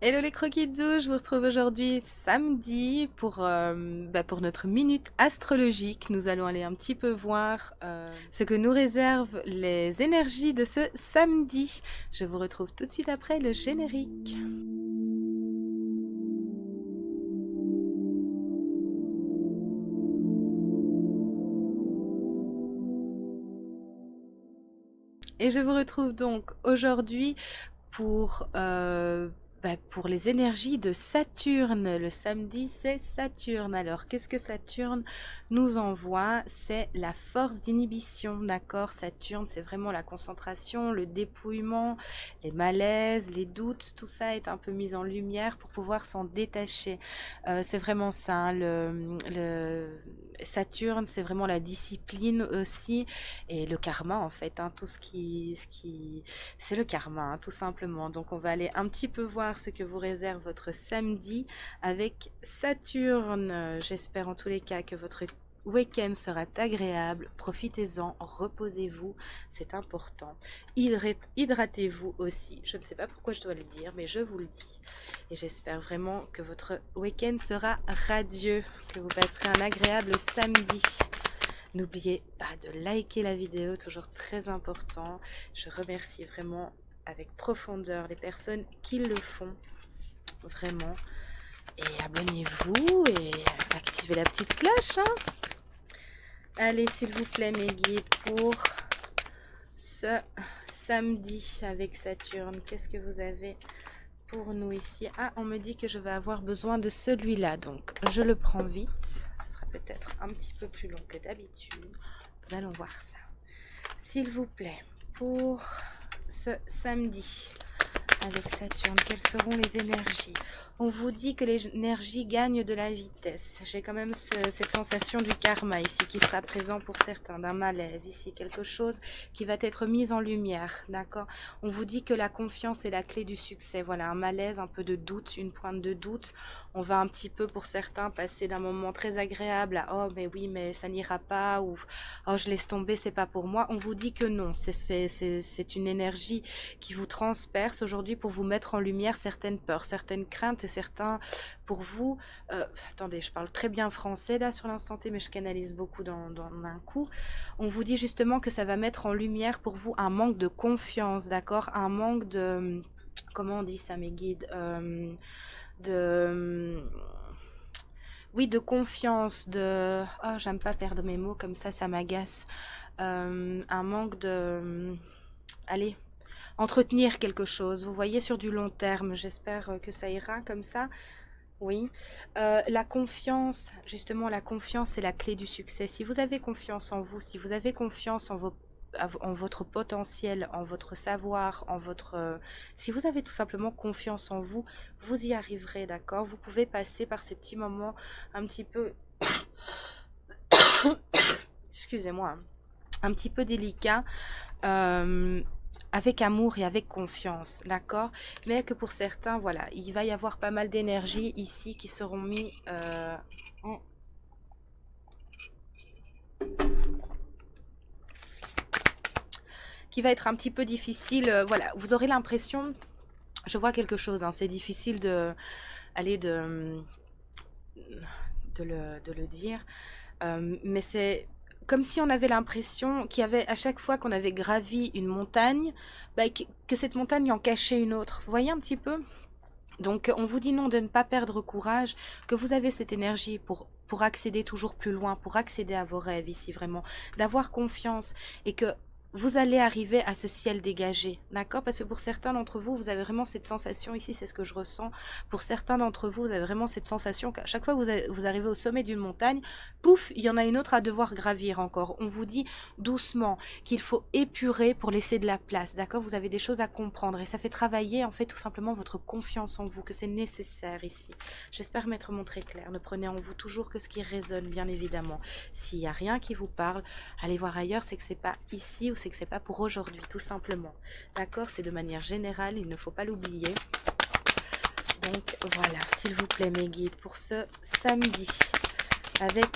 Hello les croquis-doux, je vous retrouve aujourd'hui samedi pour notre minute astrologique. Nous allons aller un petit peu voir ce que nous réservent les énergies de ce samedi. Je vous retrouve tout de suite après le générique. Et je vous retrouve donc aujourd'hui pour, pour les énergies de Saturne. Le samedi, c'est Saturne. Alors, qu'est-ce que Saturne nous envoie? C'est la force d'inhibition, d'accord? Saturne, c'est vraiment la concentration, le dépouillement, les malaises, les doutes, tout ça est un peu mis en lumière pour pouvoir s'en détacher. C'est vraiment ça, hein, le Saturne, c'est vraiment la discipline aussi et le karma en fait, hein, tout c'est le karma, hein, tout simplement. Donc on va aller un petit peu voir ce que vous réserve votre samedi avec Saturne. J'espère en tous les cas que votre week-end sera agréable. Profitez-en, reposez-vous, c'est important. Hydratez-vous aussi. Je ne sais pas pourquoi je dois le dire, mais je vous le dis. Et j'espère vraiment que votre week-end sera radieux, que vous passerez un agréable samedi. N'oubliez pas de liker la vidéo, toujours très important. Je remercie vraiment avec profondeur les personnes qui le font, vraiment. Et abonnez-vous et activez la petite cloche, hein. Allez, s'il vous plaît, mes guides, pour ce samedi avec Saturne, qu'est-ce que vous avez pour nous ici? Ah, on me dit que je vais avoir besoin de celui-là, donc je le prends vite. Ce sera peut-être un petit peu plus long que d'habitude. Nous allons voir ça. S'il vous plaît, pour ce samedi avec Saturne, quelles seront les énergies? On vous dit que les énergies gagnent de la vitesse. J'ai quand même cette sensation du karma ici qui sera présent pour certains, d'un malaise ici, quelque chose qui va être mis en lumière, d'accord? On vous dit que la confiance est la clé du succès. Voilà, un malaise, un peu de doute, une pointe de doute. On va un petit peu pour certains passer d'un moment très agréable à oh mais oui mais ça n'ira pas ou oh je laisse tomber, c'est pas pour moi. On vous dit que non, c'est une énergie qui vous transperce aujourd'hui pour vous mettre en lumière certaines peurs, certaines craintes et certains pour vous. Attendez, je parle très bien français là sur l'instant T, mais je canalise beaucoup dans un coup. On vous dit justement que ça va mettre en lumière pour vous un manque de confiance, d'accord? Un manque de... Comment on dit ça, mes guides? De... Oui, de confiance, de... Oh, j'aime pas perdre mes mots comme ça m'agace. Un manque de... Allez, entretenir quelque chose. Vous voyez, sur du long terme. J'espère que ça ira comme ça. Oui. La confiance, justement, la confiance est la clé du succès. Si vous avez confiance en vous, si vous avez confiance en votre potentiel, en votre savoir, si vous avez tout simplement confiance en vous, vous y arriverez, d'accord? Vous pouvez passer par ces petits moments un petit peu... Excusez-moi, hein, un petit peu délicats. Euh, avec amour et avec confiance, d'accord? Mais que pour certains, voilà, il va y avoir pas mal d'énergie ici qui seront mis qui va être un petit peu difficile. Voilà, vous aurez l'impression, je vois quelque chose, hein, c'est difficile de aller de le dire, mais c'est comme si on avait l'impression qu'il y avait à chaque fois qu'on avait gravi une montagne, bah, que cette montagne en cachait une autre. Vous voyez un petit peu? Donc on vous dit non de ne pas perdre courage, que vous avez cette énergie pour accéder toujours plus loin, pour accéder à vos rêves ici vraiment, d'avoir confiance et que vous allez arriver à ce ciel dégagé, d'accord? Parce que pour certains d'entre vous, vous avez vraiment cette sensation ici, c'est ce que je ressens. Pour certains d'entre vous, vous avez vraiment cette sensation qu'à chaque fois que vous arrivez au sommet d'une montagne, pouf, il y en a une autre à devoir gravir encore. On vous dit doucement qu'il faut épurer pour laisser de la place, d'accord? Vous avez des choses à comprendre et ça fait travailler en fait tout simplement votre confiance en vous, que c'est nécessaire ici. J'espère m'être montré clair. Ne prenez en vous toujours que ce qui résonne, bien évidemment. S'il n'y a rien qui vous parle, allez voir ailleurs, c'est que c'est pas ici ou c'est que c'est pas pour aujourd'hui, tout simplement. D'accord? C'est de manière générale, il ne faut pas l'oublier. Donc voilà, s'il vous plaît mes guides, pour ce samedi, avec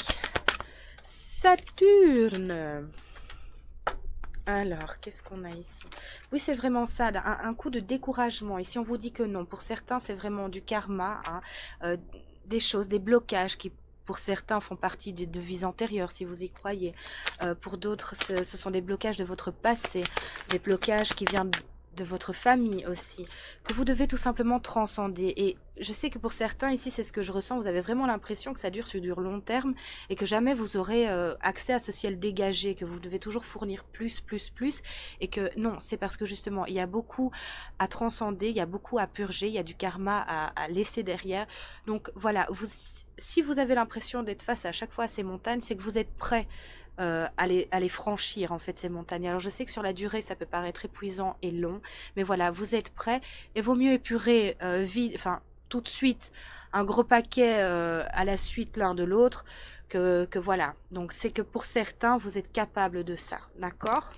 Saturne. Alors, qu'est-ce qu'on a ici? Oui, c'est vraiment ça, un coup de découragement. Et si on vous dit que non, pour certains, c'est vraiment du karma, hein, euh, des choses, des blocages qui, pour certains, font partie de vies antérieures, si vous y croyez. Pour d'autres, ce sont des blocages de votre passé, des blocages qui viennent de votre famille aussi, que vous devez tout simplement transcender. Et je sais que pour certains, ici, c'est ce que je ressens, vous avez vraiment l'impression que ça dure sur du long terme et que jamais vous aurez accès à ce ciel dégagé, que vous devez toujours fournir plus, plus, plus, et que non, c'est parce que justement, il y a beaucoup à transcender, il y a beaucoup à purger, il y a du karma à laisser derrière. Donc voilà, si vous avez l'impression d'être face à chaque fois à ces montagnes, c'est que vous êtes prêt à les franchir en fait ces montagnes. Alors je sais que sur la durée ça peut paraître épuisant et long, mais voilà, vous êtes prêts et vaut mieux épurer enfin tout de suite un gros paquet à la suite l'un de l'autre que voilà. Donc c'est que pour certains vous êtes capable de ça, d'accord?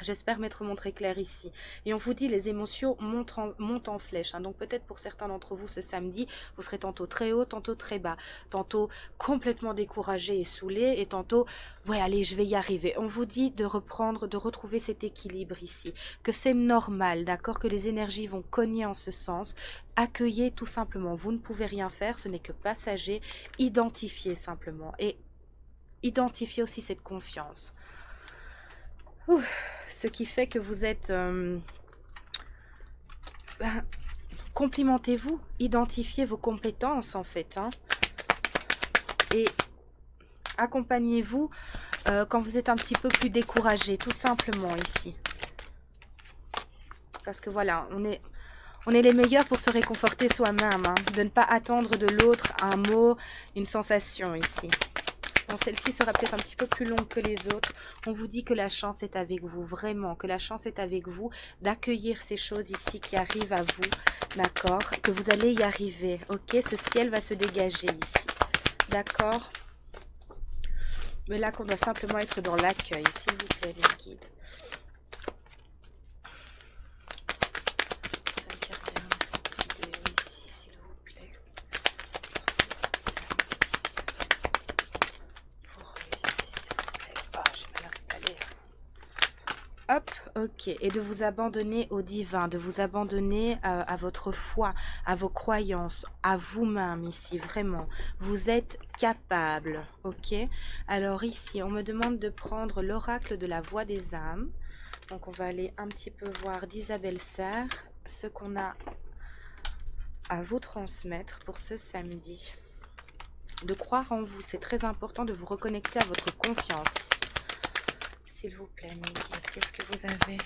J'espère m'être montré clair ici. Et on vous dit, les émotions montent en flèche, hein. Donc peut-être pour certains d'entre vous, ce samedi, vous serez tantôt très haut, tantôt très bas. Tantôt complètement découragé et saoulé, et tantôt, ouais, allez, je vais y arriver. On vous dit de reprendre, de retrouver cet équilibre ici. Que c'est normal, d'accord? Que les énergies vont cogner en ce sens. Accueillez tout simplement. Vous ne pouvez rien faire, ce n'est que passager. Identifiez simplement. Et identifiez aussi cette confiance. Ouh, ce qui fait que vous êtes... complimentez-vous, identifiez vos compétences en fait. Hein, et accompagnez-vous quand vous êtes un petit peu plus découragé, tout simplement ici. Parce que voilà, on est les meilleurs pour se réconforter soi-même. Hein, de ne pas attendre de l'autre un mot, une sensation ici. Bon, celle-ci sera peut-être un petit peu plus longue que les autres. On vous dit que la chance est avec vous, vraiment, que la chance est avec vous, d'accueillir ces choses ici qui arrivent à vous, d'accord? Que vous allez y arriver, ok? Ce ciel va se dégager ici, d'accord? Mais là, qu'on doit simplement être dans l'accueil, s'il vous plaît, les guides. Hop, ok. Et de vous abandonner au divin, de vous abandonner à votre foi, à vos croyances, à vous-même ici, vraiment. Vous êtes capable, ok? Alors ici, on me demande de prendre l'oracle de la voix des âmes. Donc on va aller un petit peu voir d'Isabelle Serre, ce qu'on a à vous transmettre pour ce samedi. De croire en vous, c'est très important de vous reconnecter à votre confiance ici. S'il vous plaît, mes guides, qu'est-ce que vous avez?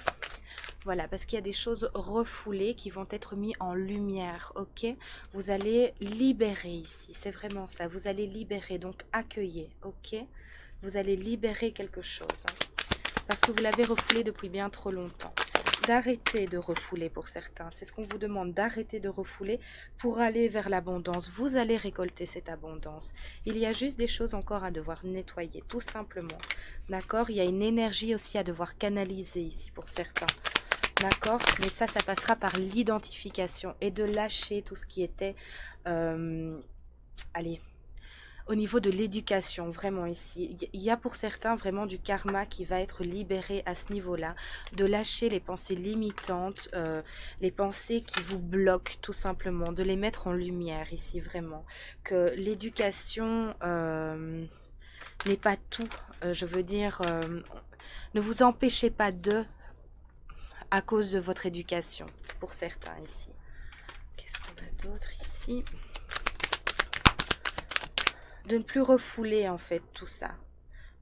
Voilà, parce qu'il y a des choses refoulées qui vont être mises en lumière, ok? Vous allez libérer ici, c'est vraiment ça. Vous allez libérer, donc accueillez, ok? Vous allez libérer quelque chose, hein, parce que vous l'avez refoulé depuis bien trop longtemps. D'arrêter de refouler pour certains. C'est ce qu'on vous demande, d'arrêter de refouler pour aller vers l'abondance. Vous allez récolter cette abondance. Il y a juste des choses encore à devoir nettoyer, tout simplement. D'accord? Il y a une énergie aussi à devoir canaliser ici pour certains. D'accord? Mais ça passera par l'identification et de lâcher tout ce qui était... allez... Au niveau de l'éducation, vraiment ici, il y a pour certains vraiment du karma qui va être libéré à ce niveau-là, de lâcher les pensées limitantes, les pensées qui vous bloquent tout simplement, de les mettre en lumière ici vraiment, que l'éducation n'est pas tout, je veux dire, ne vous empêchez pas à cause de votre éducation, pour certains ici. Qu'est-ce qu'on a d'autre ici ? De ne plus refouler en fait tout ça,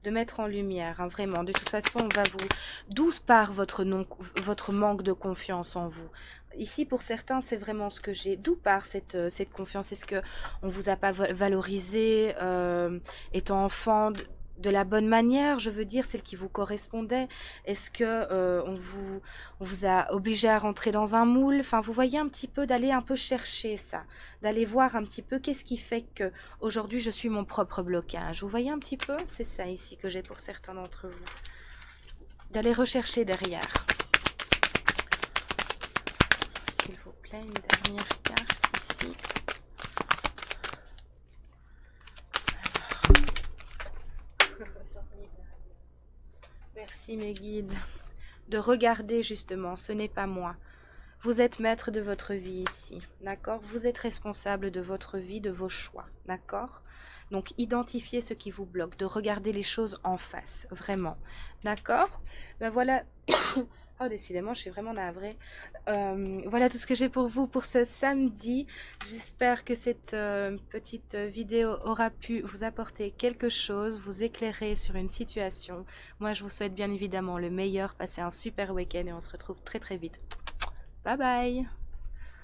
de mettre en lumière, hein, vraiment. De toute façon, on va vous... D'où part votre manque de confiance en vous? Ici, pour certains, c'est vraiment ce que j'ai. D'où part cette confiance? Est-ce que on vous a pas valorisé étant enfant de la bonne manière, je veux dire, celle qui vous correspondait? Est-ce que on vous a obligé à rentrer dans un moule? Enfin, vous voyez un petit peu, d'aller un peu chercher ça, d'aller voir un petit peu qu'est-ce qui fait que aujourd'hui je suis mon propre blocage. Vous voyez un petit peu? C'est ça ici que j'ai pour certains d'entre vous. D'aller rechercher derrière. S'il vous plaît, une dernière carte ici. Merci mes guides de regarder justement, ce n'est pas moi. Vous êtes maître de votre vie ici, d'accord? Vous êtes responsable de votre vie, de vos choix, d'accord? Donc, identifiez ce qui vous bloque, de regarder les choses en face, vraiment, d'accord? Ben voilà, oh décidément, je suis vraiment navrée. Voilà tout ce que j'ai pour vous pour ce samedi. J'espère que cette petite vidéo aura pu vous apporter quelque chose, vous éclairer sur une situation. Moi, je vous souhaite bien évidemment le meilleur. Passez un super week-end et on se retrouve très très vite. Bye bye!